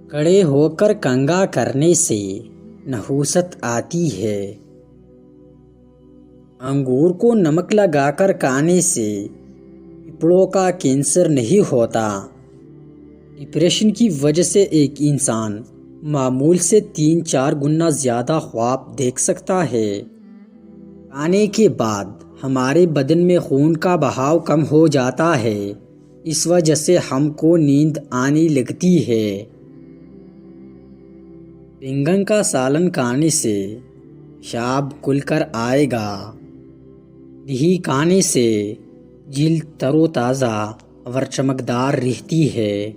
کڑے ہو کر کنگا کرنے سے نحوست آتی ہے۔ انگور کو نمک لگا کر کھانے سے پھیپھڑوں کا کینسر نہیں ہوتا۔ ڈپریشن کی وجہ سے ایک انسان معمول سے 3-4 گنا زیادہ خواب دیکھ سکتا ہے۔ کھانے کے بعد ہمارے بدن میں خون کا بہاؤ کم ہو جاتا ہے، اس وجہ سے ہم کو نیند آنے لگتی ہے۔ بینگن کا سالن کھانے سے پیشاب کھل کر آئے گا۔ دہی کھانے سے جلد تر و تازہ اور چمکدار رہتی ہے۔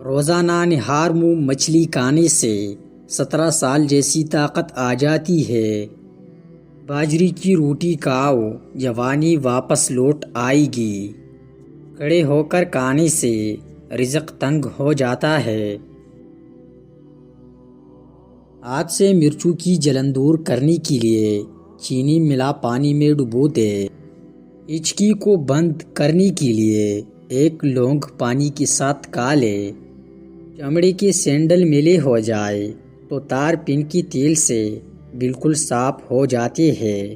روزانہ نہار منہ مچھلی کھانے سے 17 سال جیسی طاقت آ جاتی ہے۔ باجری کی روٹی کھاؤ، جوانی واپس لوٹ آئے گی۔ کھڑے ہو کر کھانے سے رزق تنگ ہو جاتا ہے۔ ہاتھ سے مرچوں کی جلن دور کرنے کے لیے چینی ملا پانی میں ڈبو دے۔ ہچکی کو بند کرنے کے لیے ایک لونگ پانی کے ساتھ کھا لے۔ چمڑے کے سینڈل میلے ہو جائے تو تار پین کے تیل سے بالکل صاف ہو جاتے ہیں۔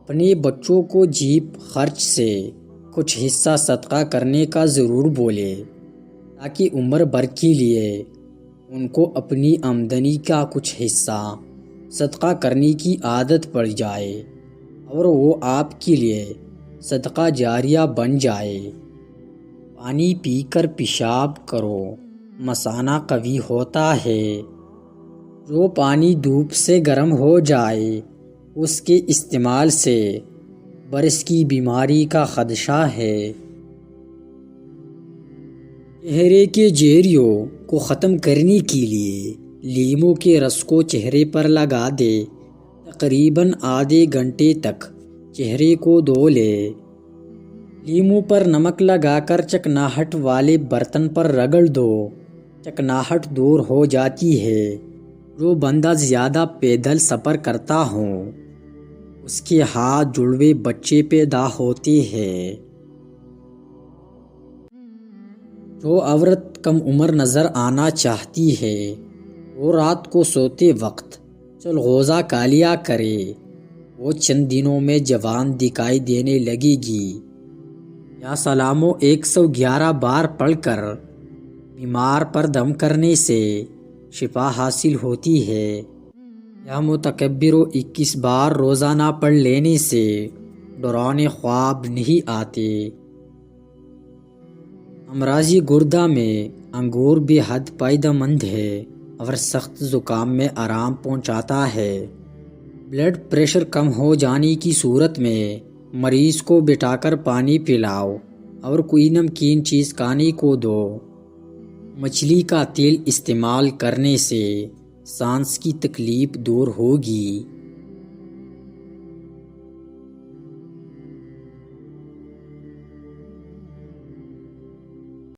اپنے بچوں کو جیب خرچ سے کچھ حصہ صدقہ کرنے کا ضرور بولے، تاکہ عمر بھر کے لیے ان کو اپنی آمدنی کا کچھ حصہ صدقہ کرنے کی عادت پڑ جائے اور وہ آپ کے لیے صدقہ جاریہ بن جائے۔ پانی پی کر پیشاب کرو، مثانہ قوی ہوتا ہے۔ جو پانی دھوپ سے گرم ہو جائے اس کے استعمال سے برس کی بیماری کا خدشہ ہے۔ چہرے کے جھریوں کو ختم کرنے کے لیے لیموں کے رس کو چہرے پر لگا دے۔ تقریباً آدھے گھنٹے تک چہرے کو دھو لے۔ لیموں پر نمک لگا کر چکناہٹ والے برتن پر رگڑ دو، چکناہٹ دور ہو جاتی ہے۔ جو بندہ زیادہ پیدل سفر کرتا ہو اس کے ہاتھ جڑوے بچے پیدا ہوتے ہیں۔ جو عورت کم عمر نظر آنا چاہتی ہے وہ رات کو سوتے وقت چلغوزہ کھا لیا کرے، وہ چند دنوں میں جوان دکھائی دینے لگے گی۔ یا سلامو 111 بار پڑھ کر بیمار پر دم کرنے سے شفا حاصل ہوتی ہے۔ یا متکبرو 21 بار روزانہ پڑھ لینے سے ڈراؤنے خواب نہیں آتے۔ امراض گردہ میں انگور بے حد فائدہ مند ہے اور سخت زکام میں آرام پہنچاتا ہے۔ بلڈ پریشر کم ہو جانے کی صورت میں مریض کو بٹھا کر پانی پلاؤ اور کوئی نمکین چیز کھانے کو دو۔ مچھلی کا تیل استعمال کرنے سے سانس کی تکلیف دور ہوگی۔